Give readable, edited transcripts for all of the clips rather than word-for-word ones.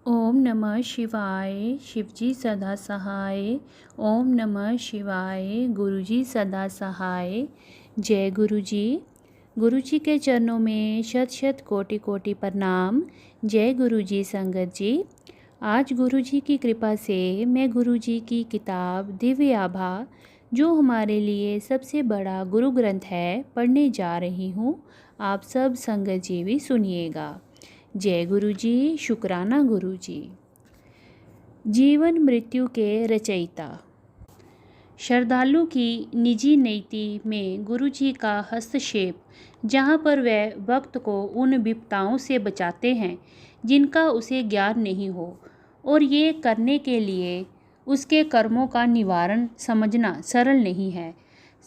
ओम नमः शिवाय। शिवजी सदा सहाय। ओम नमः शिवाय। गुरुजी सदा सहाय। जय गुरुजी। गुरुजी के चरणों में शत शत कोटि कोटि प्रणाम। जय गुरुजी संगत जी। आज गुरुजी की कृपा से मैं गुरुजी की किताब दिव्य आभा, जो हमारे लिए सबसे बड़ा गुरु ग्रंथ है, पढ़ने जा रही हूँ। आप सब संगत जी भी सुनिएगा। जय गुरुजी। शुक्राना गुरुजी। जीवन मृत्यु के रचयिता। श्रद्धालु की निजी नीति में गुरुजी का हस्तक्षेप, जहाँ पर वह भक्त को उन विपदाओं से बचाते हैं जिनका उसे ज्ञान नहीं हो, और ये करने के लिए उसके कर्मों का निवारण समझना सरल नहीं है।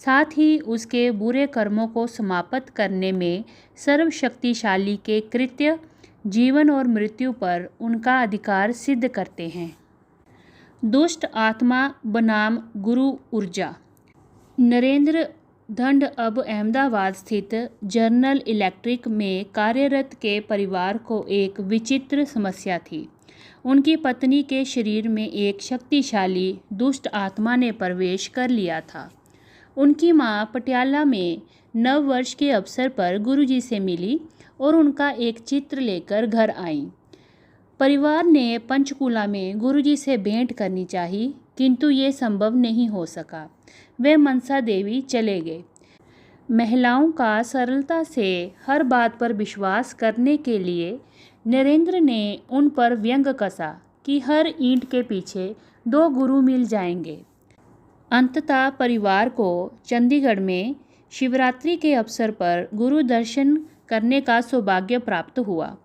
साथ ही उसके बुरे कर्मों को समाप्त करने में सर्वशक्तिशाली के कृत्य जीवन और मृत्यु पर उनका अधिकार सिद्ध करते हैं। दुष्ट आत्मा बनाम गुरु ऊर्जा। नरेंद्र धंड अब अहमदाबाद स्थित जनरल इलेक्ट्रिक में कार्यरत के परिवार को एक विचित्र समस्या थी। उनकी पत्नी के शरीर में एक शक्तिशाली दुष्ट आत्मा ने प्रवेश कर लिया था। उनकी मां पटियाला में नव वर्ष के अवसर पर गुरुजी से मिली और उनका एक चित्र लेकर घर आई। परिवार ने पंचकूला में गुरुजी से भेंट करनी चाहिए, किंतु ये संभव नहीं हो सका। वे मनसा देवी चले गए। महिलाओं का सरलता से हर बात पर विश्वास करने के लिए नरेंद्र ने उन पर व्यंग कसा कि हर ईंट के पीछे 2 गुरु मिल जाएंगे। अंततः परिवार को चंडीगढ़ में शिवरात्रि के अवसर पर गुरु दर्शन करने का सौभाग्य प्राप्त हुआ।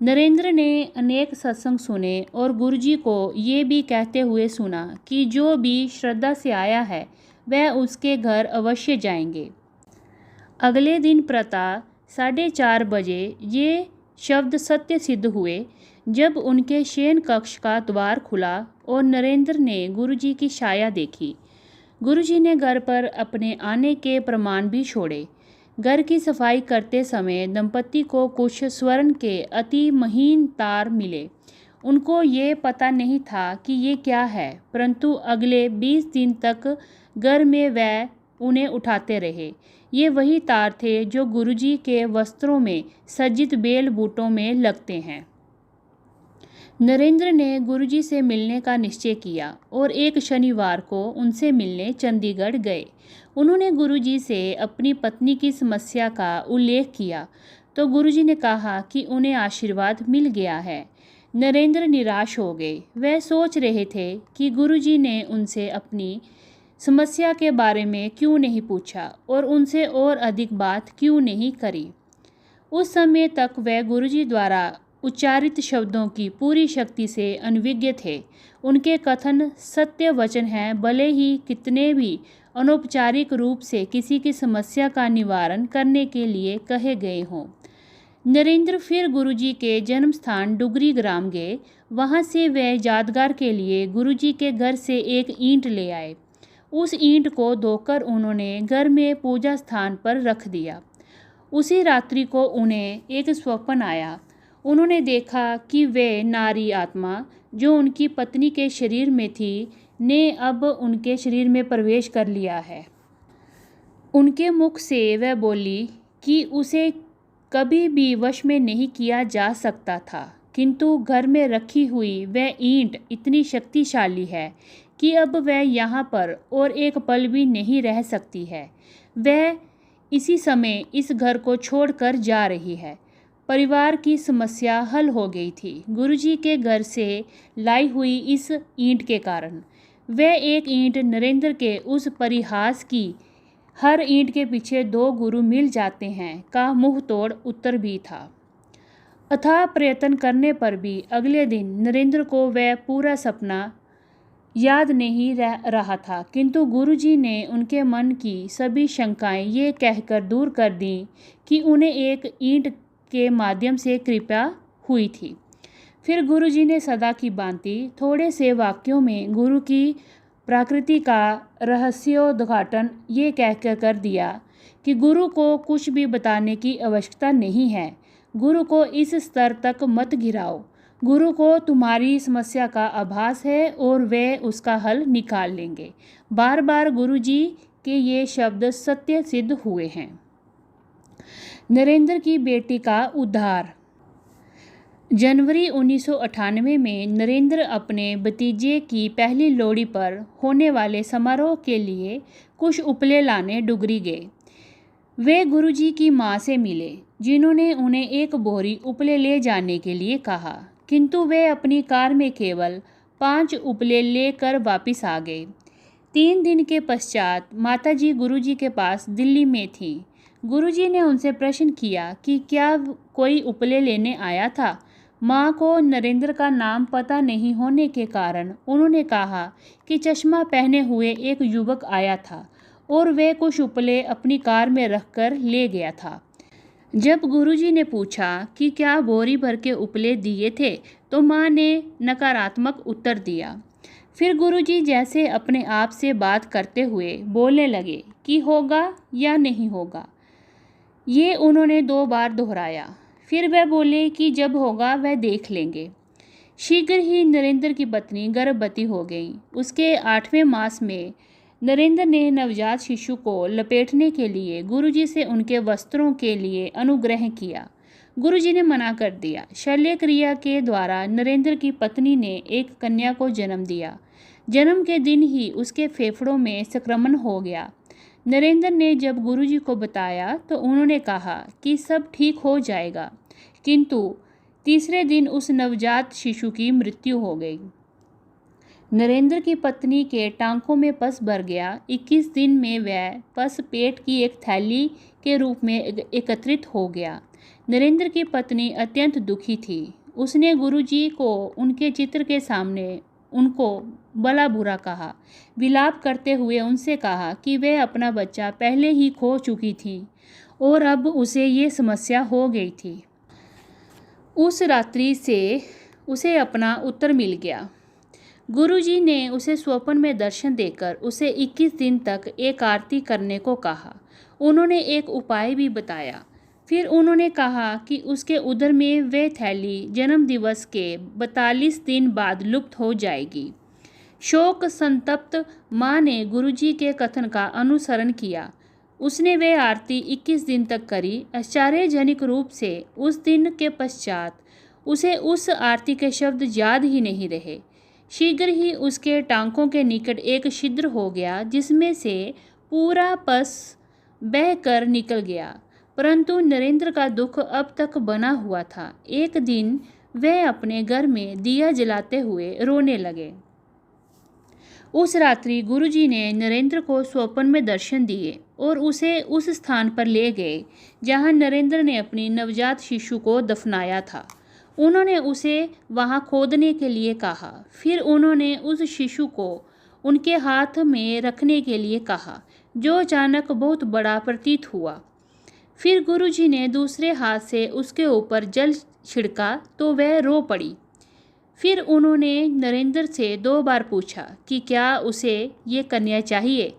नरेंद्र ने अनेक सत्संग सुने और गुरुजी को ये भी कहते हुए सुना कि जो भी श्रद्धा से आया है वह उसके घर अवश्य जाएंगे। अगले दिन प्रातः 4:30 बजे ये शब्द सत्य सिद्ध हुए, जब उनके शयन कक्ष का द्वार खुला और नरेंद्र ने गुरुजी की छाया देखी। गुरुजी ने घर पर अपने आने के प्रमाण भी छोड़े। घर की सफाई करते समय दंपति को कुछ स्वर्ण के अति महीन तार मिले। उनको ये पता नहीं था कि ये क्या है, परंतु अगले 20 दिन तक घर में वह उन्हें उठाते रहे। ये वही तार थे जो गुरुजी के वस्त्रों में सज्जित बेल बूटों में लगते हैं। नरेंद्र ने गुरुजी से मिलने का निश्चय किया और एक शनिवार को उनसे मिलने चंडीगढ़ गए। उन्होंने गुरुजी से अपनी पत्नी की समस्या का उल्लेख किया तो गुरुजी ने कहा कि उन्हें आशीर्वाद मिल गया है। नरेंद्र निराश हो गए। वह सोच रहे थे कि गुरुजी ने उनसे अपनी समस्या के बारे में क्यों नहीं पूछा और उनसे और अधिक बात क्यों नहीं करी। उस समय तक वह गुरुजी द्वारा उच्चारित शब्दों की पूरी शक्ति से अनभिज्ञ थे। उनके कथन सत्य वचन हैं, भले ही कितने भी अनौपचारिक रूप से किसी की समस्या का निवारण करने के लिए कहे गए हों। नरेंद्र फिर गुरुजी के जन्म स्थान डुगरी ग्राम गए। वहां से वे यादगार के लिए गुरुजी के घर से एक ईंट ले आए। उस ईंट को धोकर उन्होंने घर में पूजा स्थान पर रख दिया। उसी रात्रि को उन्हें एक स्वप्न आया। उन्होंने देखा कि वे नारी आत्मा जो उनकी पत्नी के शरीर में थी ने अब उनके शरीर में प्रवेश कर लिया है। उनके मुख से वह बोली कि उसे कभी भी वश में नहीं किया जा सकता था, किंतु घर में रखी हुई वह ईंट इतनी शक्तिशाली है कि अब वह यहाँ पर और एक पल भी नहीं रह सकती है। वह इसी समय इस घर को छोड़कर जा रही है। परिवार की समस्या हल हो गई थी गुरुजी के घर से लाई हुई इस ईंट के कारण। वह एक ईंट नरेंद्र के उस परिहास की हर ईंट के पीछे 2 गुरु मिल जाते हैं का मुंह तोड़ उत्तर भी था। अथाह प्रयत्न करने पर भी अगले दिन नरेंद्र को वह पूरा सपना याद नहीं रहा था, किंतु गुरुजी ने उनके मन की सभी शंकाएं ये कहकर दूर कर दी कि उन्हें एक ईंट के माध्यम से कृपा हुई थी। फिर गुरुजी ने सदा की भांति थोड़े से वाक्यों में गुरु की प्रकृति का रहस्योद्घाटन ये कहकर कर दिया कि गुरु को कुछ भी बताने की आवश्यकता नहीं है। गुरु को इस स्तर तक मत गिराओ। गुरु को तुम्हारी समस्या का आभास है और वे उसका हल निकाल लेंगे। बार बार गुरु जी के ये शब्द सत्य सिद्ध हुए हैं। नरेंद्र की बेटी का उद्धार। जनवरी 1998 में नरेंद्र अपने भतीजे की पहली लोहड़ी पर होने वाले समारोह के लिए कुछ उपले लाने डुगरी गए। वे गुरुजी की मां से मिले, जिन्होंने उन्हें एक बोरी उपले ले जाने के लिए कहा, किंतु वे अपनी कार में केवल 5 उपले लेकर वापस आ गए। 3 दिन के पश्चात माताजी गुरुजी के पास दिल्ली में थीं। गुरुजी ने उनसे प्रश्न किया कि क्या कोई उपले लेने आया था। माँ को नरेंद्र का नाम पता नहीं होने के कारण उन्होंने कहा कि चश्मा पहने हुए एक युवक आया था और वे कुछ उपले अपनी कार में रखकर ले गया था। जब गुरुजी ने पूछा कि क्या बोरी भर के उपले दिए थे, तो माँ ने नकारात्मक उत्तर दिया। फिर गुरुजी जैसे अपने आप से बात करते हुए बोलने लगे कि होगा या नहीं होगा। ये उन्होंने 2 बार दोहराया। फिर वह बोले कि जब होगा वह देख लेंगे। शीघ्र ही नरेंद्र की पत्नी गर्भवती हो गई। उसके 8वें मास में नरेंद्र ने नवजात शिशु को लपेटने के लिए गुरुजी से उनके वस्त्रों के लिए अनुग्रह किया। गुरुजी ने मना कर दिया। शल्य क्रिया के द्वारा नरेंद्र की पत्नी ने एक कन्या को जन्म दिया। जन्म के दिन ही उसके फेफड़ों में संक्रमण हो गया। नरेंद्र ने जब गुरुजी को बताया तो उन्होंने कहा कि सब ठीक हो जाएगा, किंतु तीसरे दिन उस नवजात शिशु की मृत्यु हो गई। नरेंद्र की पत्नी के टांकों में पस भर गया। 21 दिन में वह पस पेट की एक थैली के रूप में एकत्रित हो गया। नरेंद्र की पत्नी अत्यंत दुखी थी। उसने गुरुजी को उनके चित्र के सामने उनको भला बुरा कहा। विलाप करते हुए उनसे कहा कि वह अपना बच्चा पहले ही खो चुकी थी और अब उसे ये समस्या हो गई थी। उस रात्रि से उसे अपना उत्तर मिल गया। गुरुजी ने उसे स्वप्न में दर्शन देकर उसे 21 दिन तक एक आरती करने को कहा। उन्होंने एक उपाय भी बताया। फिर उन्होंने कहा कि उसके उदर में वह थैली जन्म दिवस के 42 दिन बाद लुप्त हो जाएगी। शोक संतप्त माँ ने गुरुजी के कथन का अनुसरण किया। उसने वह आरती 21 दिन तक करी। आश्चर्यजनक रूप से उस दिन के पश्चात उसे उस आरती के शब्द याद ही नहीं रहे। शीघ्र ही उसके टांकों के निकट एक छिद्र हो गया, जिसमें से पूरा पस बह कर निकल गया। परंतु नरेंद्र का दुख अब तक बना हुआ था। एक दिन वह अपने घर में दिया जलाते हुए रोने लगे। उस रात्रि गुरुजी ने नरेंद्र को स्वप्न में दर्शन दिए और उसे उस स्थान पर ले गए जहां नरेंद्र ने अपनी नवजात शिशु को दफनाया था। उन्होंने उसे वहां खोदने के लिए कहा। फिर उन्होंने उस शिशु को उनके हाथ में रखने के लिए कहा, जो अचानक बहुत बड़ा प्रतीत हुआ। फिर गुरुजी ने दूसरे हाथ से उसके ऊपर जल छिड़का तो वह रो पड़ी। फिर उन्होंने नरेंद्र से 2 बार पूछा कि क्या उसे ये कन्या चाहिए।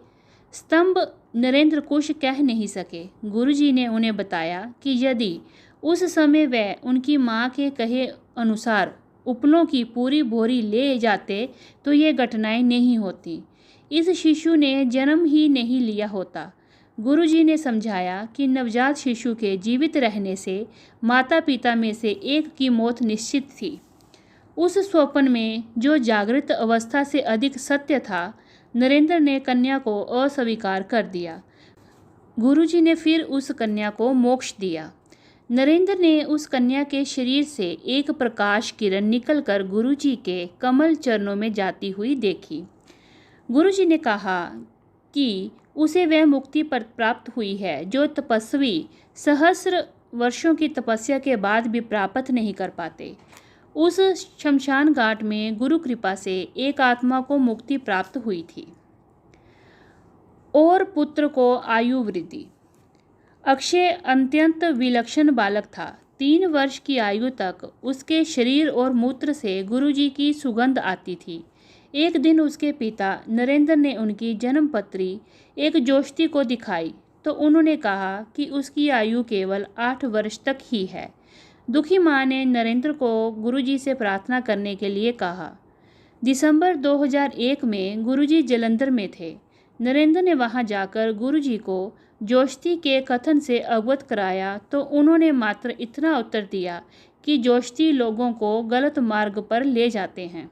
स्तंभ नरेंद्र कुछ कह नहीं सके। गुरुजी ने उन्हें बताया कि यदि उस समय वह उनकी माँ के कहे अनुसार उपलों की पूरी बोरी ले जाते तो ये घटनाएं नहीं होती। इस शिशु ने जन्म ही नहीं लिया होता। गुरुजी ने समझाया कि नवजात शिशु के जीवित रहने से माता पिता में से एक की मौत निश्चित थी। उस स्वप्न में जो जागृत अवस्था से अधिक सत्य था, नरेंद्र ने कन्या को अस्वीकार कर दिया। गुरुजी ने फिर उस कन्या को मोक्ष दिया। नरेंद्र ने उस कन्या के शरीर से एक प्रकाश किरण निकलकर गुरुजी के कमल चरणों में जाती हुई देखी। गुरुजी ने कहा कि उसे वह मुक्ति प्राप्त हुई है जो तपस्वी सहस्र वर्षों की तपस्या के बाद भी प्राप्त नहीं कर पाते। उस शमशान घाट में गुरु कृपा से एक आत्मा को मुक्ति प्राप्त हुई थी और पुत्र को आयु वृद्धि। अक्षय अत्यंत विलक्षण बालक था। 3 वर्ष की आयु तक उसके शरीर और मूत्र से गुरुजी की सुगंध आती थी। एक दिन उसके पिता नरेंद्र ने उनकी जन्मपत्री एक ज्योतिषी को दिखाई तो उन्होंने कहा कि उसकी आयु केवल 8 वर्ष तक ही है। दुखी माँ ने नरेंद्र को गुरुजी से प्रार्थना करने के लिए कहा। दिसंबर 2001 में गुरुजी जालंधर में थे। नरेंद्र ने वहां जाकर गुरुजी को जोशी के कथन से अवगत कराया तो उन्होंने मात्र इतना उत्तर दिया कि जोशी लोगों को गलत मार्ग पर ले जाते हैं।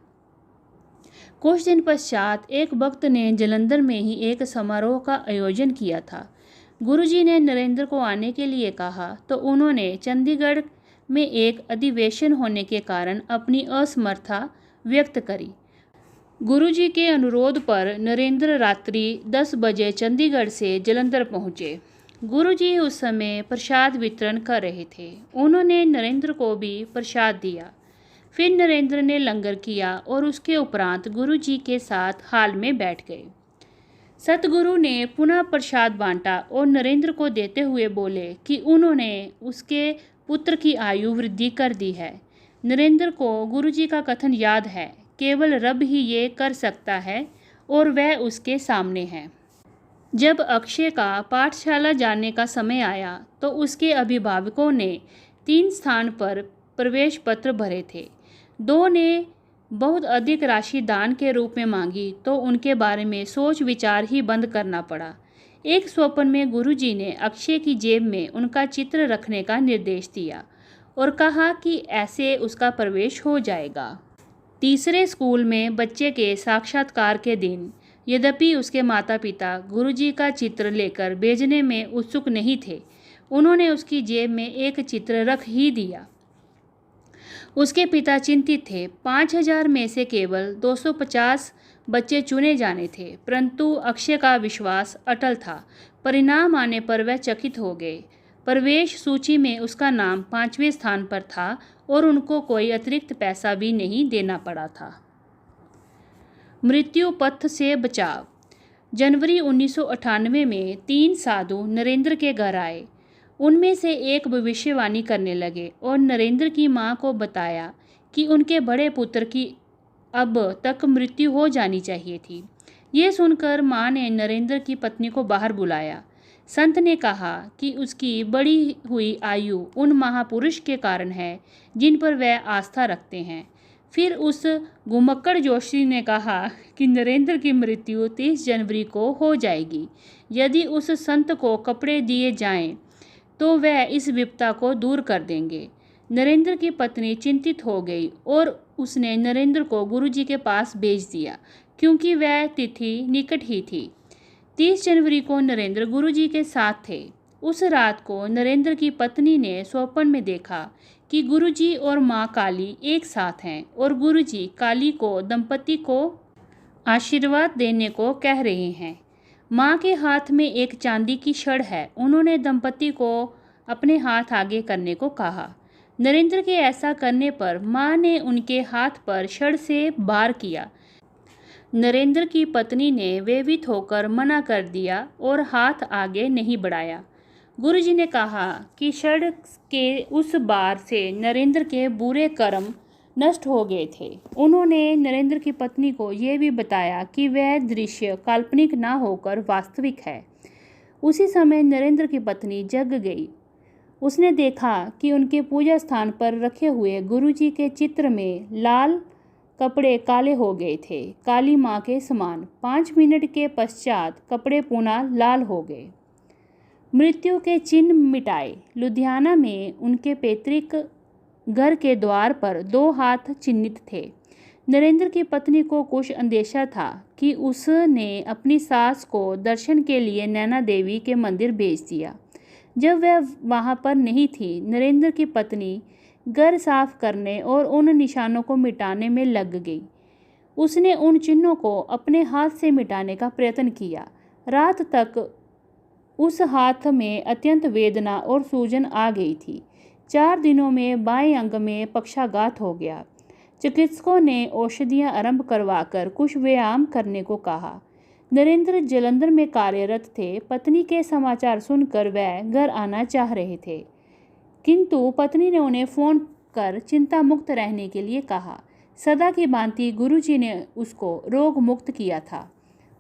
कुछ दिन पश्चात एक भक्त ने जालंधर में ही एक समारोह का आयोजन किया था। गुरुजी ने नरेंद्र को आने के लिए कहा तो उन्होंने चंडीगढ़ में एक अधिवेशन होने के कारण अपनी असमर्थता व्यक्त करी। गुरुजी के अनुरोध पर नरेंद्र रात्रि 10 बजे चंडीगढ़ से जालंधर पहुंचे। गुरुजी उस समय प्रसाद वितरण कर रहे थे। उन्होंने नरेंद्र को भी प्रसाद दिया। फिर नरेंद्र ने लंगर किया और उसके उपरांत गुरुजी के साथ हाल में बैठ गए। सतगुरु ने पुनः प्रसाद बांटा और नरेंद्र को देते हुए बोले कि उन्होंने उसके पुत्र की आयु वृद्धि कर दी है। नरेंद्र को गुरुजी का कथन याद है, केवल रब ही ये कर सकता है और वह उसके सामने है। जब अक्षय का पाठशाला जाने का समय आया तो उसके अभिभावकों ने 3 स्थान पर प्रवेश पत्र भरे थे। 2 ने बहुत अधिक राशि दान के रूप में मांगी तो उनके बारे में सोच विचार ही बंद करना पड़ा। एक स्वप्न में गुरुजी ने अक्षय की जेब में उनका चित्र रखने का निर्देश दिया और कहा कि ऐसे उसका प्रवेश हो जाएगा। तीसरे स्कूल में बच्चे के साक्षात्कार के दिन यद्यपि उसके माता पिता गुरुजी का चित्र लेकर भेजने में उत्सुक नहीं थे, उन्होंने उसकी जेब में एक चित्र रख ही दिया। उसके पिता चिंतित थे। 5000 में से केवल 250 बच्चे चुने जाने थे, परंतु अक्षय का विश्वास अटल था। परिणाम आने पर वह चकित हो गए। प्रवेश सूची में उसका नाम 5वें स्थान पर था और उनको कोई अतिरिक्त पैसा भी नहीं देना पड़ा था। मृत्यु पथ से बचाव। जनवरी 1998 में 3 साधु नरेंद्र के घर आए। उनमें से एक भविष्यवाणी करने लगे और नरेंद्र की मां को बताया कि उनके बड़े पुत्र की अब तक मृत्यु हो जानी चाहिए थी। ये सुनकर मां ने नरेंद्र की पत्नी को बाहर बुलाया। संत ने कहा कि उसकी बढ़ी हुई आयु उन महापुरुष के कारण है जिन पर वह आस्था रखते हैं। फिर उस घुमक्कड़ जोशी ने कहा कि नरेंद्र की मृत्यु 30 जनवरी को हो जाएगी। यदि उस संत को कपड़े दिए जाएं तो वह इस विपदा को दूर कर देंगे। नरेंद्र की पत्नी चिंतित हो गई और उसने नरेंद्र को गुरुजी के पास भेज दिया क्योंकि वह तिथि निकट ही थी। 30 जनवरी को नरेंद्र गुरुजी के साथ थे। उस रात को नरेंद्र की पत्नी ने स्वप्न में देखा कि गुरुजी और माँ काली एक साथ हैं और गुरुजी काली को दंपति को आशीर्वाद देने को कह रहे हैं। माँ के हाथ में एक चांदी की छड़ है। उन्होंने दंपति को अपने हाथ आगे करने को कहा। नरेंद्र के ऐसा करने पर माँ ने उनके हाथ पर छड़ से वार किया। नरेंद्र की पत्नी ने भयभीत होकर मना कर दिया और हाथ आगे नहीं बढ़ाया। गुरुजी ने कहा कि छड़ के उस बार से नरेंद्र के बुरे कर्म नष्ट हो गए थे। उन्होंने नरेंद्र की पत्नी को यह भी बताया कि वह दृश्य काल्पनिक न होकर वास्तविक है। उसी समय नरेंद्र की पत्नी जग गई। उसने देखा कि उनके पूजा स्थान पर रखे हुए गुरुजी के चित्र में लाल कपड़े काले हो गए थे, काली माँ के समान। 5 मिनट के पश्चात कपड़े पुनः लाल हो गए। मृत्यु के चिन्ह मिटाए। लुधियाना में उनके पैतृक घर के द्वार पर 2 हाथ चिन्हित थे। नरेंद्र की पत्नी को कुछ अंदेशा था कि उसने अपनी सास को दर्शन के लिए नैना देवी के मंदिर भेज दिया। जब वह वहां पर नहीं थी, नरेंद्र की पत्नी घर साफ करने और उन निशानों को मिटाने में लग गई। उसने उन चिन्हों को अपने हाथ से मिटाने का प्रयत्न किया। रात तक उस हाथ में अत्यंत वेदना और सूजन आ गई थी। 4 दिनों में बाएं अंग में पक्षाघात हो गया। चिकित्सकों ने औषधियां आरंभ करवाकर कुछ व्यायाम करने को कहा। नरेंद्र जालंधर में कार्यरत थे। पत्नी के समाचार सुनकर वह घर आना चाह रहे थे, किंतु पत्नी ने उन्हें फ़ोन कर चिंता मुक्त रहने के लिए कहा। सदा की भांति गुरुजी ने उसको रोग मुक्त किया था।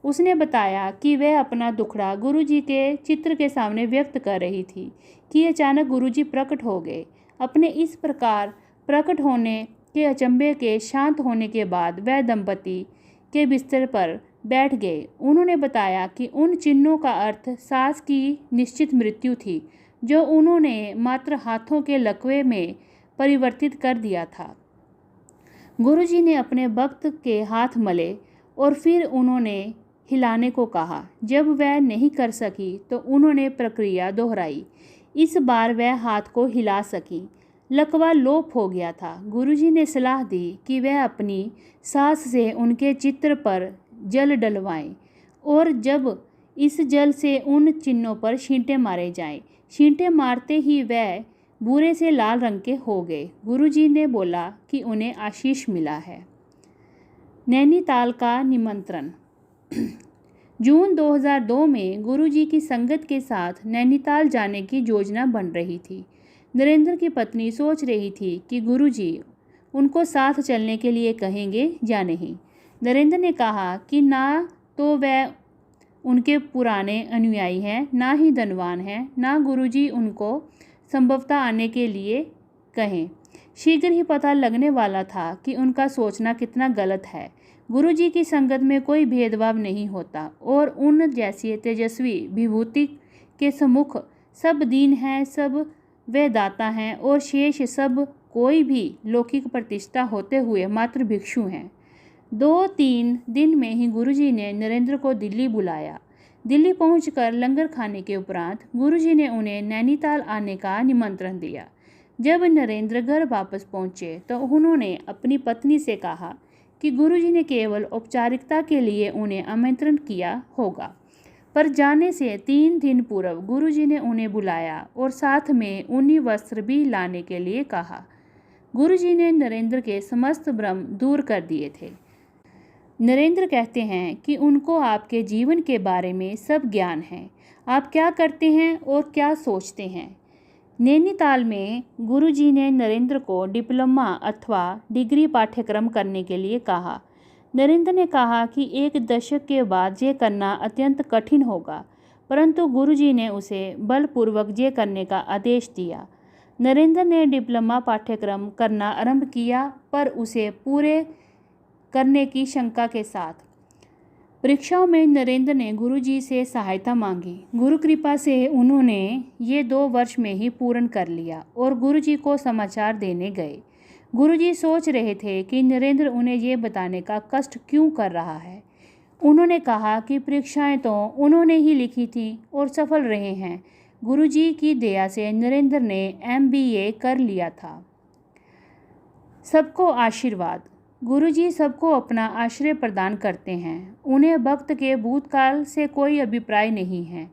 उसने बताया कि वह अपना दुखड़ा गुरुजी के चित्र के सामने व्यक्त कर रही थी कि अचानक गुरुजी प्रकट हो गए। अपने इस प्रकार प्रकट होने के अचंभे के शांत होने के बाद वह दंपति के बिस्तर पर बैठ गए। उन्होंने बताया कि उन चिन्हों का अर्थ सास की निश्चित मृत्यु थी, जो उन्होंने मात्र हाथों के लकवे में परिवर्तित कर दिया था। गुरुजी ने अपने भक्त के हाथ मले और फिर उन्होंने हिलाने को कहा। जब वह नहीं कर सकी तो उन्होंने प्रक्रिया दोहराई। इस बार वह हाथ को हिला सकी। लकवा लोप हो गया था। गुरुजी ने सलाह दी कि वह अपनी सास से उनके चित्र पर जल डलवाएं और जब इस जल से उन चिन्हों पर छींटे मारे जाएं। छींटे मारते ही वह भूरे से लाल रंग के हो गए। गुरुजी ने बोला कि उन्हें आशीष मिला है। नैनीताल का निमंत्रण। जून 2002 में गुरुजी की संगत के साथ नैनीताल जाने की योजना बन रही थी। नरेंद्र की पत्नी सोच रही थी कि गुरुजी उनको साथ चलने के लिए कहेंगे या नहीं। नरेंद्र ने कहा कि ना तो वह उनके पुराने अनुयायी हैं, ना ही धनवान हैं, ना गुरुजी उनको संभवतः आने के लिए कहें। शीघ्र ही पता लगने वाला था कि उनका सोचना कितना गलत है। गुरुजी की संगत में कोई भेदभाव नहीं होता और उन जैसी तेजस्वी विभूति के सम्मुख सब दीन हैं, सब वे दाता हैं और शेष सब कोई भी लौकिक प्रतिष्ठा होते हुए मात्र भिक्षु हैं। 2-3 दिन में ही गुरुजी ने नरेंद्र को दिल्ली बुलाया। दिल्ली पहुंचकर लंगर खाने के उपरांत गुरुजी ने उन्हें नैनीताल आने का निमंत्रण दिया। जब नरेंद्र घर वापस पहुंचे तो उन्होंने अपनी पत्नी से कहा कि गुरुजी ने केवल औपचारिकता के लिए उन्हें आमंत्रण किया होगा, पर जाने से 3 दिन पूर्व गुरुजी ने उन्हें बुलाया और साथ में ऊनी वस्त्र भी लाने के लिए कहा। गुरुजी ने नरेंद्र के समस्त भ्रम दूर कर दिए थे। नरेंद्र कहते हैं कि उनको आपके जीवन के बारे में सब ज्ञान है। आप क्या करते हैं और क्या सोचते हैं। नैनीताल में गुरुजी ने नरेंद्र को डिप्लोमा अथवा डिग्री पाठ्यक्रम करने के लिए कहा। नरेंद्र ने कहा कि 1 दशक के बाद ये करना अत्यंत कठिन होगा, परंतु गुरुजी ने उसे बलपूर्वक ये करने का आदेश दिया। नरेंद्र ने डिप्लोमा पाठ्यक्रम करना आरंभ किया, पर उसे पूरे करने की शंका के साथ। परीक्षाओं में नरेंद्र ने गुरुजी से सहायता मांगी। गुरु कृपा से उन्होंने ये 2 वर्ष में ही पूर्ण कर लिया और गुरुजी को समाचार देने गए। गुरुजी सोच रहे थे कि नरेंद्र उन्हें ये बताने का कष्ट क्यों कर रहा है। उन्होंने कहा कि परीक्षाएं तो उन्होंने ही लिखी थी और सफल रहे हैं। गुरुजी की दया से नरेंद्र ने MBA कर लिया था। सबको आशीर्वाद। गुरुजी सबको अपना आश्रय प्रदान करते हैं। उन्हें भक्त के भूतकाल से कोई अभिप्राय नहीं है।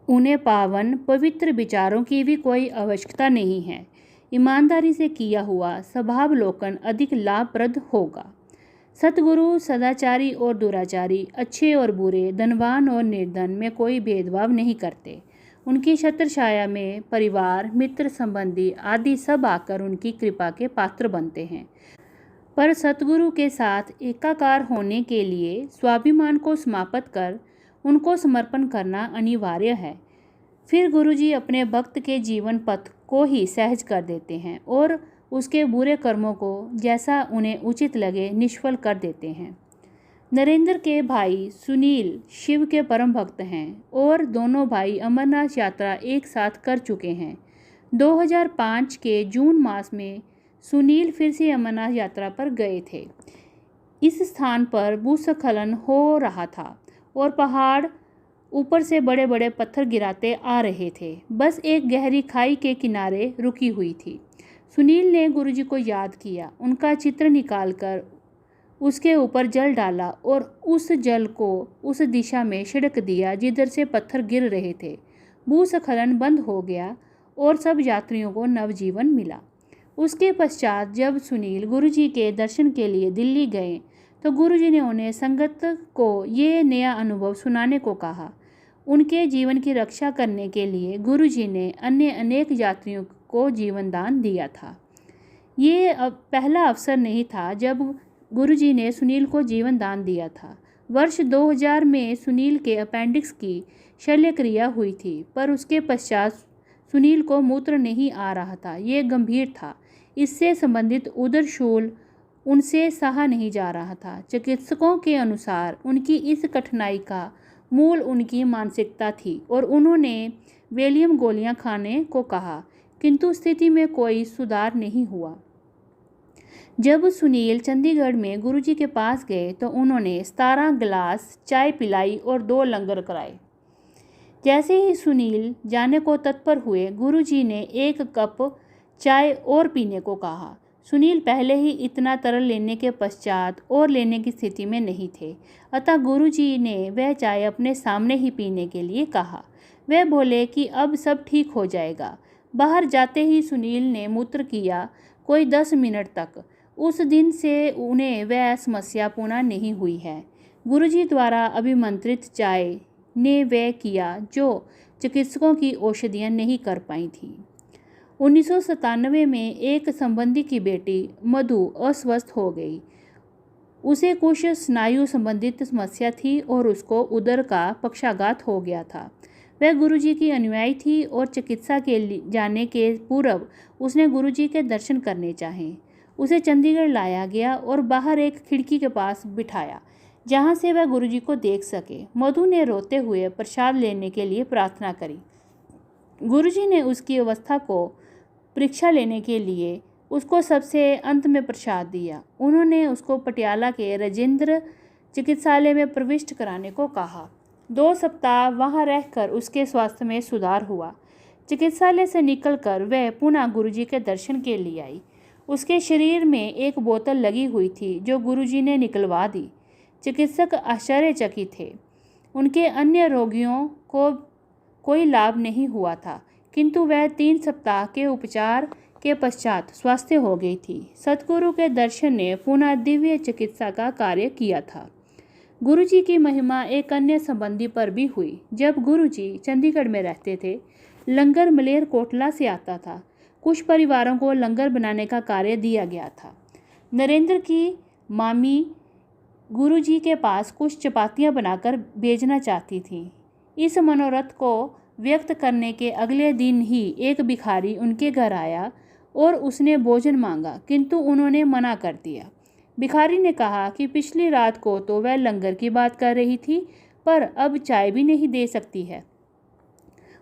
उन्हें पावन पवित्र विचारों की भी कोई आवश्यकता नहीं है। ईमानदारी से किया हुआ स्वभावलोकन अधिक लाभप्रद होगा। सतगुरु सदाचारी और दुराचारी, अच्छे और बुरे, धनवान और निर्धन में कोई भेदभाव नहीं करते। उनकी छत्रछाया में परिवार, मित्र, संबंधी आदि सब आकर उनकी कृपा के पात्र बनते हैं। पर सतगुरु के साथ एकाकार होने के लिए स्वाभिमान को समाप्त कर उनको समर्पण करना अनिवार्य है। फिर गुरुजी अपने भक्त के जीवन पथ को ही सहज कर देते हैं और उसके बुरे कर्मों को जैसा उन्हें उचित लगे निष्फल कर देते हैं। नरेंद्र के भाई सुनील शिव के परम भक्त हैं और दोनों भाई अमरनाथ यात्रा एक साथ कर चुके हैं। 2005 के जून मास में सुनील फिर से अमरनाथ यात्रा पर गए थे। इस स्थान पर भूस्खलन हो रहा था और पहाड़ ऊपर से बड़े बड़े पत्थर गिराते आ रहे थे। बस एक गहरी खाई के किनारे रुकी हुई थी। सुनील ने गुरुजी को याद किया, उनका चित्र निकालकर उसके ऊपर जल डाला और उस जल को उस दिशा में छिड़क दिया जिधर से पत्थर गिर रहे थे। भूस्खलन बंद हो गया और सब यात्रियों को नवजीवन मिला। उसके पश्चात जब सुनील गुरुजी के दर्शन के लिए दिल्ली गए तो गुरुजी ने उन्हें संगत को ये नया अनुभव सुनाने को कहा। उनके जीवन की रक्षा करने के लिए गुरुजी ने अन्य अनेक यात्रियों को जीवन दान दिया था। ये पहला अवसर नहीं था जब गुरुजी ने सुनील को जीवन दान दिया था। वर्ष 2000 में सुनील के अपेंडिक्स की शल्यक्रिया हुई थी, पर उसके पश्चात सुनील को मूत्र नहीं आ रहा था। ये गंभीर था। इससे संबंधित उदरशूल उनसे सहा नहीं जा रहा था। चिकित्सकों के अनुसार उनकी इस कठिनाई का मूल उनकी मानसिकता थी और उन्होंने वेलियम गोलियां खाने को कहा, किंतु स्थिति में कोई सुधार नहीं हुआ। जब सुनील चंडीगढ़ में गुरुजी के पास गए तो उन्होंने 17 गिलास चाय पिलाई और 2 लंगर कराए। जैसे ही सुनील जाने को तत्पर हुए, गुरुजी ने 1 कप चाय और पीने को कहा। सुनील पहले ही इतना तरल लेने के पश्चात और लेने की स्थिति में नहीं थे, अतः गुरुजी ने वह चाय अपने सामने ही पीने के लिए कहा। वह बोले कि अब सब ठीक हो जाएगा। बाहर जाते ही सुनील ने मूत्र किया, कोई 10 मिनट तक। उस दिन से उन्हें वह समस्या पुनः नहीं हुई है। गुरुजी द्वारा अभिमंत्रित चाय ने वह किया जो चिकित्सकों की औषधियाँ नहीं कर पाई थीं। 1997 में एक संबंधी की बेटी मधु अस्वस्थ हो गई। उसे कुछ स्नायु संबंधित समस्या थी और उसको उदर का पक्षाघात हो गया था। वह गुरुजी की अनुयायी थी और चिकित्सा के जाने के पूर्व उसने गुरुजी के दर्शन करने चाहे। उसे चंडीगढ़ लाया गया और बाहर एक खिड़की के पास बिठाया, जहाँ से वह गुरुजी को देख सके। मधु ने रोते हुए प्रसाद लेने के लिए प्रार्थना करी। गुरुजी ने उसकी अवस्था को परीक्षा लेने के लिए उसको सबसे अंत में प्रसाद दिया। उन्होंने उसको पटियाला के राजेंद्र चिकित्सालय में प्रविष्ट कराने को कहा। 2 सप्ताह वहाँ रहकर उसके स्वास्थ्य में सुधार हुआ। चिकित्सालय से निकलकर वह पुनः गुरुजी के दर्शन के लिए आई। उसके शरीर में एक बोतल लगी हुई थी जो गुरुजी ने निकलवा दी। चिकित्सक आश्चर्यचकित थे। उनके अन्य रोगियों को कोई लाभ नहीं हुआ था, किंतु वह 3 सप्ताह के उपचार के पश्चात स्वस्थ हो गई थी। सतगुरु के दर्शन ने पुनः दिव्य चिकित्सा का कार्य किया था। गुरुजी की महिमा एक अन्य संबंधी पर भी हुई। जब गुरुजी चंडीगढ़ में रहते थे, लंगर मलेरकोटला से आता था। कुछ परिवारों को लंगर बनाने का कार्य दिया गया था। नरेंद्र की मामी गुरुजी के पास कुछ चपातियां बनाकर भेजना चाहती थी। इस मनोरथ को व्यक्त करने के अगले दिन ही एक भिखारी उनके घर आया और उसने भोजन मांगा, किंतु उन्होंने मना कर दिया। भिखारी ने कहा कि पिछली रात को तो वह लंगर की बात कर रही थी, पर अब चाय भी नहीं दे सकती है।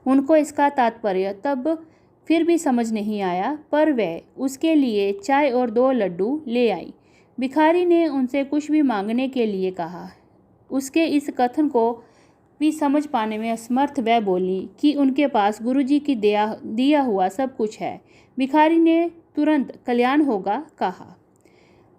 उनको इसका तात्पर्य तब फिर भी समझ नहीं आया, पर वह उसके लिए चाय और 2 लड्डू ले आई। भिखारी ने उनसे कुछ भी मांगने के लिए कहा। उसके इस कथन को भी समझ पाने में असमर्थ वह बोली कि उनके पास गुरुजी की दिया हुआ सब कुछ है। भिखारी ने तुरंत कल्याण होगा कहा।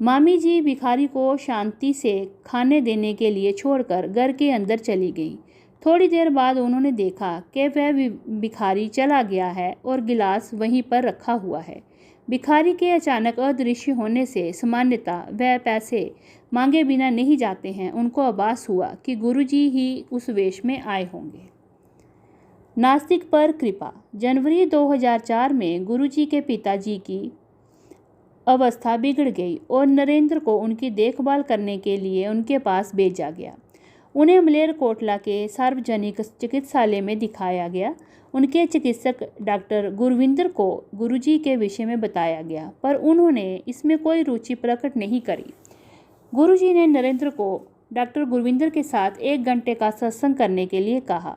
मामी जी भिखारी को शांति से खाने देने के लिए छोड़कर घर के अंदर चली गई। थोड़ी देर बाद उन्होंने देखा कि वह भिखारी चला गया है और गिलास वहीं पर रखा हुआ है। भिखारी के अचानक अदृश्य होने से सामान्यतः वह पैसे मांगे बिना नहीं जाते हैं। उनको आभास हुआ कि गुरुजी ही उस वेश में आए होंगे। नास्तिक पर कृपा। जनवरी 2004 में गुरुजी के पिताजी की अवस्था बिगड़ गई और नरेंद्र को उनकी देखभाल करने के लिए उनके पास भेजा गया। उन्हें मलेरकोटला के सार्वजनिक चिकित्सालय में दिखाया गया। उनके चिकित्सक डॉक्टर गुरविंदर को गुरुजी के विषय में बताया गया, पर उन्होंने इसमें कोई रुचि प्रकट नहीं करी। गुरुजी ने नरेंद्र को डॉक्टर गुरविंदर के साथ 1 घंटे का सत्संग करने के लिए कहा।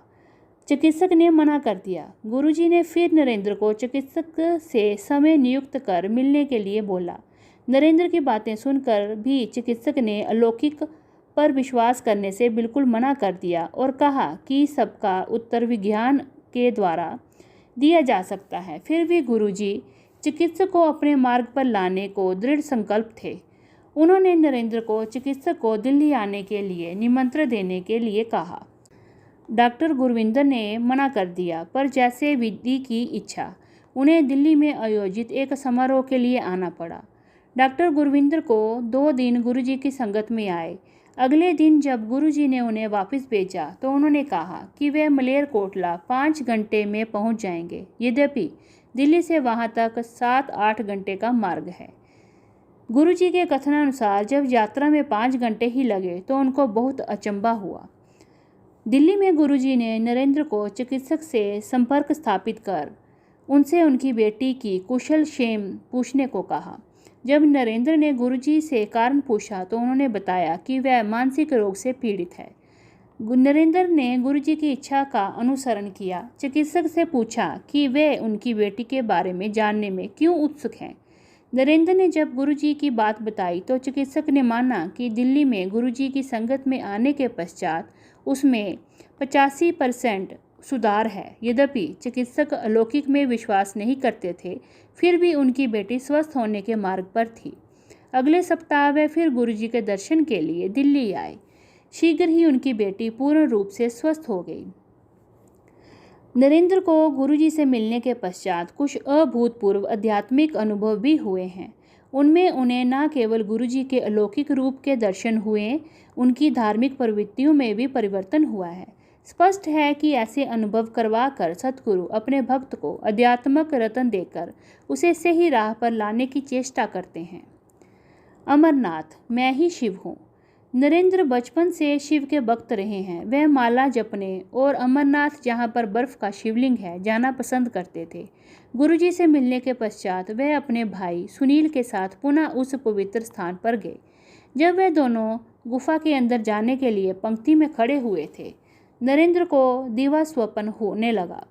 चिकित्सक ने मना कर दिया। गुरुजी ने फिर नरेंद्र को चिकित्सक से समय नियुक्त कर मिलने के लिए बोला। नरेंद्र की बातें सुनकर भी चिकित्सक ने अलौकिक पर विश्वास करने से बिल्कुल मना कर दिया और कहा कि सबका उत्तर विज्ञान के द्वारा दिया जा सकता है। फिर भी गुरुजी चिकित्सक को अपने मार्ग पर लाने को दृढ़ संकल्प थे। उन्होंने नरेंद्र को चिकित्सक को दिल्ली आने के लिए निमंत्रण देने के लिए कहा। डॉक्टर गुरविंदर ने मना कर दिया, पर जैसे विधि की इच्छा उन्हें दिल्ली में आयोजित एक समारोह के लिए आना पड़ा। डॉक्टर गुरविंदर को 2 दिन गुरुजी की संगत में आए। अगले दिन जब गुरुजी ने उन्हें वापस भेजा तो उन्होंने कहा कि वे मलेरकोटला 5 घंटे में पहुंच जाएंगे, यद्यपि दिल्ली से वहां तक 7-8 घंटे का मार्ग है। गुरुजी के कथनानुसार जब यात्रा में 5 घंटे ही लगे तो उनको बहुत अचंभा हुआ। दिल्ली में गुरुजी ने नरेंद्र को चिकित्सक से संपर्क स्थापित कर उनसे उनकी बेटी की कुशल क्षेम पूछने को कहा। जब नरेंद्र ने गुरुजी से कारण पूछा तो उन्होंने बताया कि वह मानसिक रोग से पीड़ित है। नरेंद्र ने गुरुजी की इच्छा का अनुसरण किया। चिकित्सक से पूछा कि वे उनकी बेटी के बारे में जानने में क्यों उत्सुक हैं। नरेंद्र ने जब गुरुजी की बात बताई तो चिकित्सक ने माना कि दिल्ली में गुरुजी की संगत में आने के पश्चात उसमें 85% सुधार है। यद्यपि चिकित्सक अलौकिक में विश्वास नहीं करते थे, फिर भी उनकी बेटी स्वस्थ होने के मार्ग पर थी। अगले सप्ताह वे फिर गुरुजी के दर्शन के लिए दिल्ली आए। शीघ्र ही उनकी बेटी पूर्ण रूप से स्वस्थ हो गई। नरेंद्र को गुरुजी से मिलने के पश्चात कुछ अभूतपूर्व आध्यात्मिक अनुभव भी हुए हैं। उनमें उन्हें न केवल गुरुजी के अलौकिक रूप के दर्शन हुए, उनकी धार्मिक प्रवृत्तियों में भी परिवर्तन हुआ है। स्पष्ट है कि ऐसे अनुभव करवा कर सतगुरु अपने भक्त को अध्यात्मक रत्न देकर उसे सही राह पर लाने की चेष्टा करते हैं। अमरनाथ, मैं ही शिव हूँ। नरेंद्र बचपन से शिव के भक्त रहे हैं। वह माला जपने और अमरनाथ, जहाँ पर बर्फ का शिवलिंग है, जाना पसंद करते थे। गुरुजी से मिलने के पश्चात वह अपने भाई सुनील के साथ पुनः उस पवित्र स्थान पर गए। जब वह दोनों गुफा के अंदर जाने के लिए पंक्ति में खड़े हुए थे, नरेंद्र को दिवा स्वप्न होने लगा।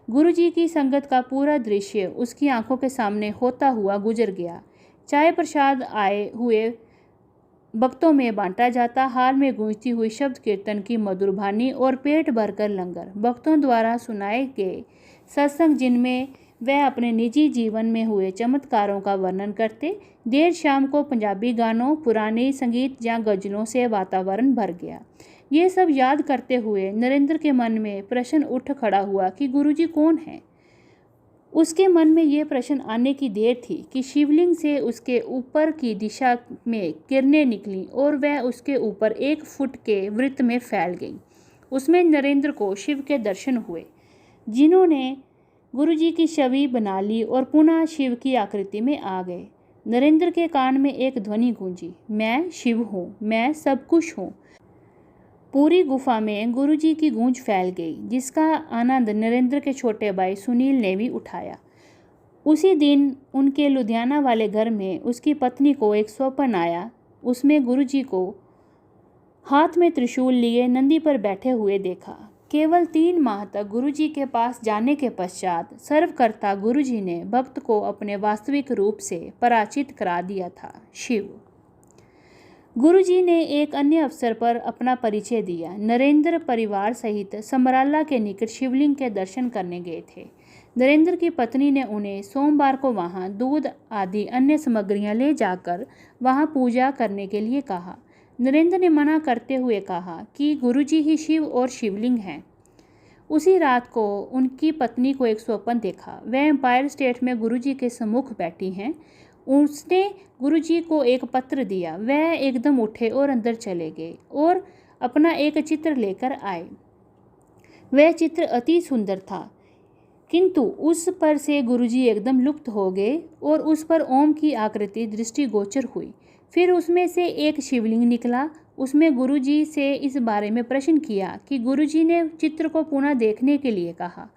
गुरुजी की संगत का पूरा दृश्य उसकी आंखों के सामने होता हुआ गुजर गया। चाय प्रसाद आए हुए भक्तों में बांटा जाता, हाल में गूंजती हुई शब्द कीर्तन की मधुर वाणी और पेट भरकर लंगर, भक्तों द्वारा सुनाए गए सत्संग जिनमें वह अपने निजी जीवन में हुए चमत्कारों का वर्णन करते। देर शाम को पंजाबी गानों, पुराने संगीत या गजलों से वातावरण भर गया। ये सब याद करते हुए नरेंद्र के मन में प्रश्न उठ खड़ा हुआ कि गुरुजी कौन है। उसके मन में यह प्रश्न आने की देर थी कि शिवलिंग से उसके ऊपर की दिशा में किरणें निकलीं और वह उसके ऊपर 1 फुट के वृत्त में फैल गई। उसमें नरेंद्र को शिव के दर्शन हुए, जिन्होंने गुरुजी की छवि बना ली और पुनः शिव की आकृति में आ गए। नरेंद्र के कान में एक ध्वनि गूंजी, मैं शिव हूँ, मैं सब कुछ हूँ। पूरी गुफा में गुरुजी की गूंज फैल गई, जिसका आनंद नरेंद्र के छोटे भाई सुनील ने भी उठाया। उसी दिन उनके लुधियाना वाले घर में उसकी पत्नी को एक स्वप्न आया। उसमें गुरुजी को हाथ में त्रिशूल लिए नंदी पर बैठे हुए देखा। केवल 3 माह तक गुरुजी के पास जाने के पश्चात सर्वकर्ता गुरुजी ने भक्त को अपने वास्तविक रूप से पराचित करा दिया था, शिव। गुरुजी ने एक अन्य अवसर पर अपना परिचय दिया। नरेंद्र परिवार सहित समराला के निकट शिवलिंग के दर्शन करने गए थे। नरेंद्र की पत्नी ने उन्हें सोमवार को वहां दूध आदि अन्य सामग्रियां ले जाकर वहां पूजा करने के लिए कहा। नरेंद्र ने मना करते हुए कहा कि गुरुजी ही शिव और शिवलिंग हैं। उसी रात को उनकी पत्नी को एक स्वप्न देखा। वह एम्पायर स्टेट में गुरुजी के सम्मुख बैठी हैं। उसने गुरुजी को एक पत्र दिया। वह एकदम उठे और अंदर चले गए और अपना एक चित्र लेकर आए। वह चित्र अति सुंदर था, किंतु उस पर से गुरुजी एकदम लुप्त हो गए और उस पर ओम की आकृति दृष्टिगोचर हुई। फिर उसमें से एक शिवलिंग निकला। उसमें गुरुजी से इस बारे में प्रश्न किया कि गुरुजी ने चित्र को पुनः देखने के लिए कहा।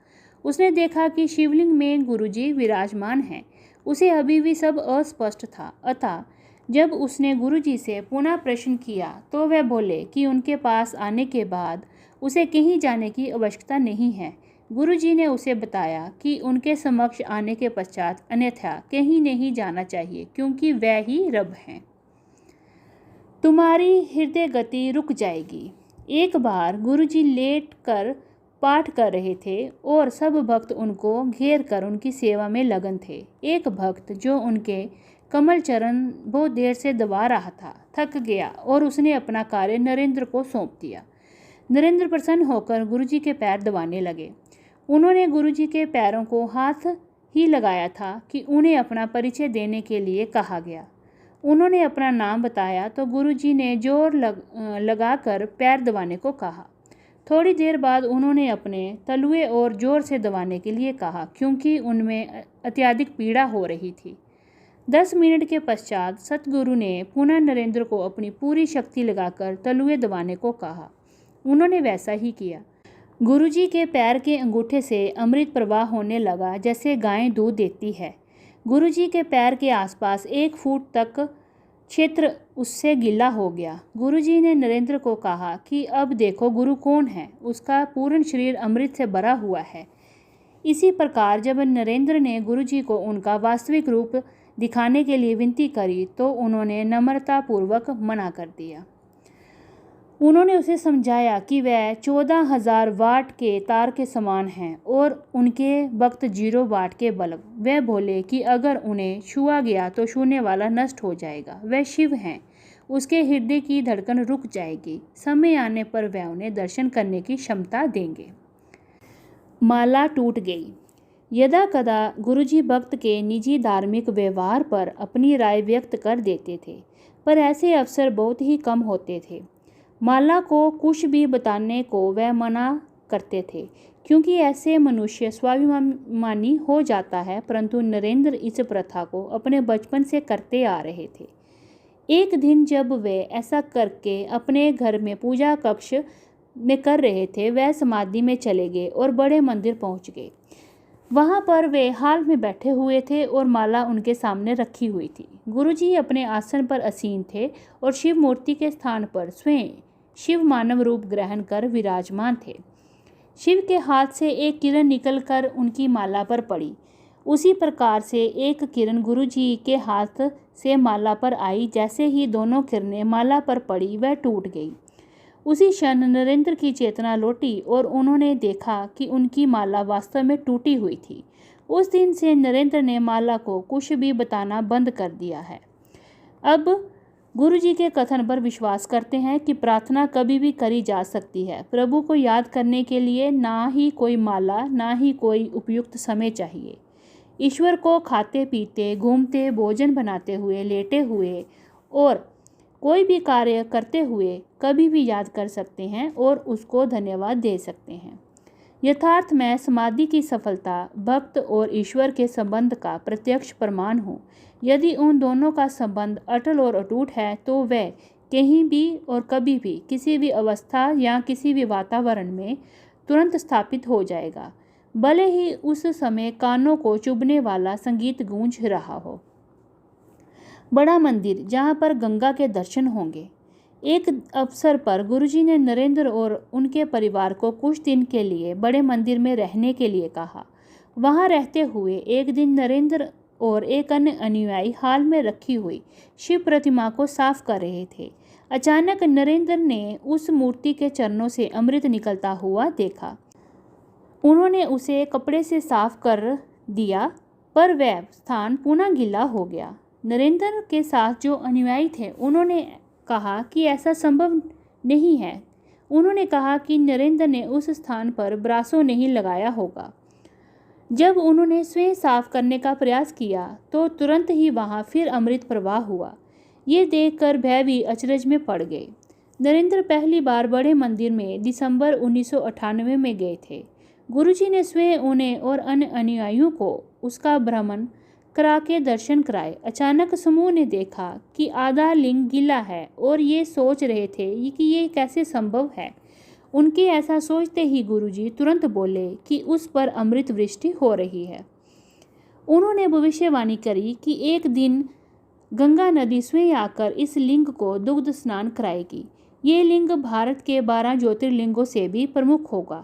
उसने देखा कि शिवलिंग में गुरुजी विराजमान हैं। उसे अभी भी सब अस्पष्ट था, अतः जब उसने गुरुजी से पुनः प्रश्न किया तो वह बोले कि उनके पास आने के बाद उसे कहीं जाने की आवश्यकता नहीं है। गुरुजी ने उसे बताया कि उनके समक्ष आने के पश्चात अन्यथा कहीं नहीं जाना चाहिए, क्योंकि वह ही रब हैं। तुम्हारी हृदय गति रुक जाएगी। एक बार गुरुजी लेट कर पाठ कर रहे थे और सब भक्त उनको घेर कर उनकी सेवा में लगन थे। एक भक्त जो उनके कमल चरण बहुत देर से दबा रहा था, थक गया और उसने अपना कार्य नरेंद्र को सौंप दिया। नरेंद्र प्रसन्न होकर गुरुजी के पैर दबाने लगे। उन्होंने गुरुजी के पैरों को हाथ ही लगाया था कि उन्हें अपना परिचय देने के लिए कहा गया। उन्होंने अपना नाम बताया तो गुरुजी ने जोर लगाकर पैर दबाने को कहा। थोड़ी देर बाद उन्होंने अपने तलुए और जोर से दबाने के लिए कहा, क्योंकि उनमें अत्यधिक पीड़ा हो रही थी। 10 मिनट के पश्चात सतगुरु ने पुनः नरेंद्र को अपनी पूरी शक्ति लगाकर तलुए दबाने को कहा। उन्होंने वैसा ही किया। गुरुजी के पैर के अंगूठे से अमृत प्रवाह होने लगा, जैसे गाय दूध देती है। गुरुजी के पैर के आसपास 1 फुट तक क्षेत्र उससे गीला हो गया। गुरुजी ने नरेंद्र को कहा कि अब देखो गुरु कौन है, उसका पूर्ण शरीर अमृत से भरा हुआ है। इसी प्रकार जब नरेंद्र ने गुरुजी को उनका वास्तविक रूप दिखाने के लिए विनती करी तो उन्होंने नम्रतापूर्वक मना कर दिया। उन्होंने उसे समझाया कि वह 14,000 वाट के तार के समान हैं और उनके वक्त 0 वाट के बल्ब। वह बोले कि अगर उन्हें छुआ गया तो छूने वाला नष्ट हो जाएगा। वह शिव हैं, उसके हृदय की धड़कन रुक जाएगी। समय आने पर वह उन्हें दर्शन करने की क्षमता देंगे। माला टूट गई। यदा कदा गुरुजी भक्त के निजी धार्मिक व्यवहार पर अपनी राय व्यक्त कर देते थे, पर ऐसे अवसर बहुत ही कम होते थे। माला को कुछ भी बताने को वह मना करते थे, क्योंकि ऐसे मनुष्य स्वाभिमानी हो जाता है, परंतु नरेंद्र इस प्रथा को अपने बचपन से करते आ रहे थे। एक दिन जब वे ऐसा करके अपने घर में पूजा कक्ष में कर रहे थे, वह समाधि में चले गए और बड़े मंदिर पहुंच गए। वहां पर वे हाल में बैठे हुए थे और माला उनके सामने रखी हुई थी। गुरुजी अपने आसन पर आसीन थे और शिव मूर्ति के स्थान पर स्वयं शिव मानव रूप ग्रहण कर विराजमान थे। शिव के हाथ से एक किरण निकलकर उनकी माला पर पड़ी। उसी प्रकार से एक किरण गुरुजी के हाथ से माला पर आई। जैसे ही दोनों किरणें माला पर पड़ी, वह टूट गई। उसी क्षण नरेंद्र की चेतना लौटी और उन्होंने देखा कि उनकी माला वास्तव में टूटी हुई थी। उस दिन से नरेंद्र ने माला को कुछ भी बताना बंद कर दिया है। अब गुरुजी के कथन पर विश्वास करते हैं कि प्रार्थना कभी भी करी जा सकती है। प्रभु को याद करने के लिए ना ही कोई माला, ना ही कोई उपयुक्त समय चाहिए। ईश्वर को खाते पीते, घूमते, भोजन बनाते हुए, लेटे हुए और कोई भी कार्य करते हुए कभी भी याद कर सकते हैं और उसको धन्यवाद दे सकते हैं। यथार्थ में समाधि की सफलता भक्त और ईश्वर के संबंध का प्रत्यक्ष प्रमाण हो। यदि उन दोनों का संबंध अटल और अटूट है तो वह कहीं भी और कभी भी, किसी भी अवस्था या किसी भी वातावरण में तुरंत स्थापित हो जाएगा, भले ही उस समय कानों को चुभने वाला संगीत गूंज रहा हो। बड़ा मंदिर, जहाँ पर गंगा के दर्शन होंगे। एक अवसर पर गुरुजी ने नरेंद्र और उनके परिवार को कुछ दिन के लिए बड़े मंदिर में रहने के लिए कहा। वहाँ रहते हुए एक दिन नरेंद्र और एक अन्य अनुयायी हाल में रखी हुई शिव प्रतिमा को साफ कर रहे थे। अचानक नरेंद्र ने उस मूर्ति के चरणों से अमृत निकलता हुआ देखा। उन्होंने उसे कपड़े से साफ कर दिया, पर वह स्थान पुनः गीला हो गया। नरेंद्र के साथ जो अनुयायी थे, उन्होंने कहा कि ऐसा संभव नहीं है। उन्होंने कहा कि नरेंद्र ने उस स्थान पर ब्रासो नहीं लगाया होगा। जब उन्होंने स्वयं साफ करने का प्रयास किया तो तुरंत ही वहां फिर अमृत प्रवाह हुआ। ये देखकर वह भी अचरज में पड़ गए। नरेंद्र पहली बार बड़े मंदिर में दिसंबर 1998 में गए थे। गुरुजी ने स्वयं उन्हें और अन्य अनुयायियों को उसका भ्रमण करा के दर्शन कराए। अचानक समूह ने देखा कि आधा लिंग गीला है और ये सोच रहे थे कि ये कैसे संभव है। उनके ऐसा सोचते ही गुरुजी तुरंत बोले कि उस पर अमृत वृष्टि हो रही है। उन्होंने भविष्यवाणी करी कि एक दिन गंगा नदी स्वयं आकर इस लिंग को दुग्ध स्नान कराएगी। ये लिंग भारत के 12 ज्योतिर्लिंगों से भी प्रमुख होगा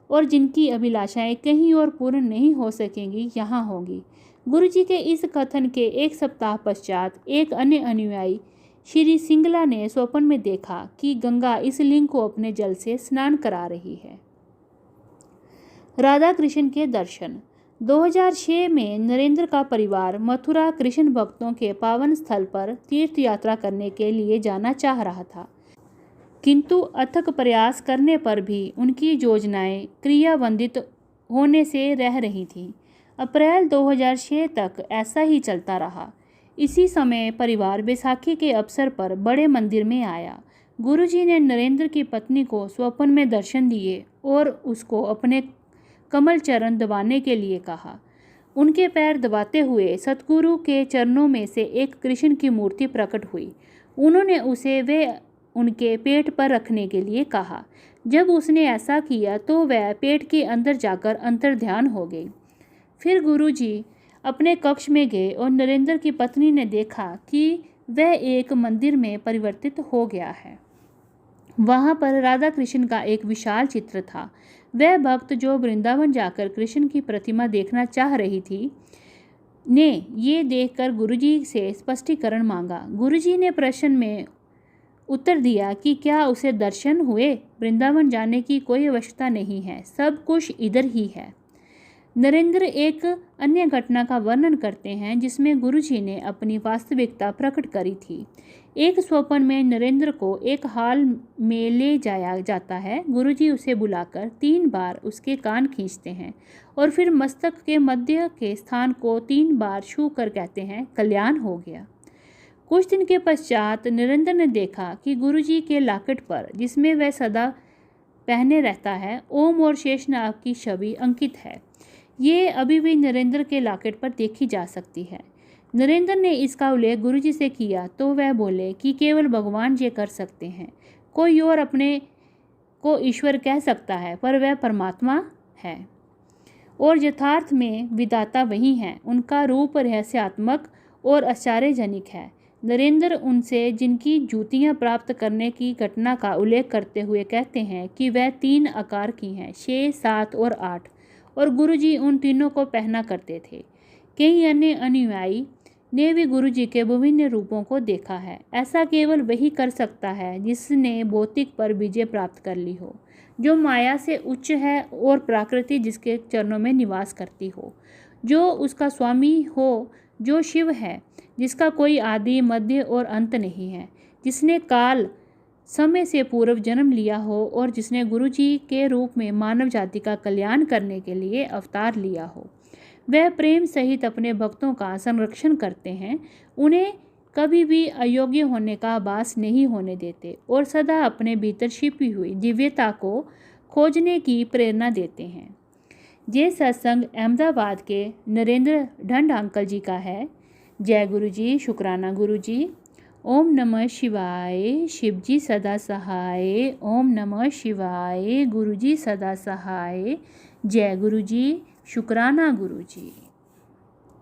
और जिनकी अभिलाषाएं कहीं और पूर्ण नहीं हो सकेंगी, यहाँ होंगी। गुरुजी के इस कथन के एक सप्ताह पश्चात एक अन्य अनुयायी श्री सिंगला ने स्वप्न में देखा कि गंगा इस लिंग को अपने जल से स्नान करा रही है। राधा कृष्ण के दर्शन। 2006 में नरेंद्र का परिवार मथुरा कृष्ण भक्तों के पावन स्थल पर तीर्थ यात्रा करने के लिए जाना चाह रहा था, किंतु अथक प्रयास करने पर भी उनकी योजनाएं क्रियान्वित होने से रह रही थीं। अप्रैल 2006 तक ऐसा ही चलता रहा। इसी समय परिवार बैसाखी के अवसर पर बड़े मंदिर में आया। गुरुजी ने नरेंद्र की पत्नी को स्वप्न में दर्शन दिए और उसको अपने कमल चरण दबाने के लिए कहा। उनके पैर दबाते हुए सतगुरु के चरणों में से एक कृष्ण की मूर्ति प्रकट हुई। उन्होंने उसे वे उनके पेट पर रखने के लिए कहा। जब उसने ऐसा किया तो वह पेट के अंदर जाकर अंतर्ध्यान हो गई। फिर गुरुजी अपने कक्ष में गए और नरेंद्र की पत्नी ने देखा कि वह एक मंदिर में परिवर्तित हो गया है। वहाँ पर राधा कृष्ण का एक विशाल चित्र था। वह भक्त जो वृंदावन जाकर कृष्ण की प्रतिमा देखना चाह रही थी ने ये देखकर गुरुजी से स्पष्टीकरण मांगा। गुरुजी ने प्रश्न में उत्तर दिया कि क्या उसे दर्शन हुए? वृंदावन जाने की कोई आवश्यकता नहीं है, सब कुछ इधर ही है। नरेंद्र एक अन्य घटना का वर्णन करते हैं जिसमें गुरुजी ने अपनी वास्तविकता प्रकट करी थी। एक स्वप्न में नरेंद्र को एक हाल में ले जाया जाता है। गुरुजी उसे बुलाकर 3 बार उसके कान खींचते हैं और फिर मस्तक के मध्य के स्थान को 3 बार छू कर कहते हैं, कल्याण हो गया। कुछ दिन के पश्चात नरेंद्र ने देखा कि गुरुजी के लॉकेट पर, जिसमें वह सदा पहने रहता है, ओम और शेषनाग की छवि अंकित है। ये अभी भी नरेंद्र के लॉकेट पर देखी जा सकती है। नरेंद्र ने इसका उल्लेख गुरुजी से किया तो वह बोले कि केवल भगवान ये कर सकते हैं। कोई और अपने को ईश्वर कह सकता है पर वह परमात्मा है और यथार्थ में विधाता वही हैं। उनका रूप रहस्यात्मक और आश्चर्यजनक है। नरेंद्र उनसे जिनकी जूतियाँ प्राप्त करने की घटना का उल्लेख करते हुए कहते हैं कि वह 3 आकार की हैं, 6, 7 और 8, और गुरुजी उन तीनों को पहना करते थे। कई अन्य अनुयायी ने भी गुरुजी के विभिन्न रूपों को देखा है। ऐसा केवल वही कर सकता है जिसने भौतिक पर विजय प्राप्त कर ली हो, जो माया से उच्च है और प्रकृति जिसके चरणों में निवास करती हो, जो उसका स्वामी हो, जो शिव है, जिसका कोई आदि मध्य और अंत नहीं है, जिसने काल समय से पूर्व जन्म लिया हो और जिसने गुरुजी के रूप में मानव जाति का कल्याण करने के लिए अवतार लिया हो। वह प्रेम सहित अपने भक्तों का संरक्षण करते हैं, उन्हें कभी भी अयोग्य होने का आभास नहीं होने देते और सदा अपने भीतर छिपी हुई दिव्यता को खोजने की प्रेरणा देते हैं। ये सत्संग अहमदाबाद के नरेंद्र ढंड अंकल जी का है। जय गुरु जी, शुक्राना गुरु जी। ओम नमः शिवाय, शिव जी सदा सहाय। ओम नमः शिवाय, गुरु जी सदा सहाय। जय गुरु जी, शुक्राना गुरु जी।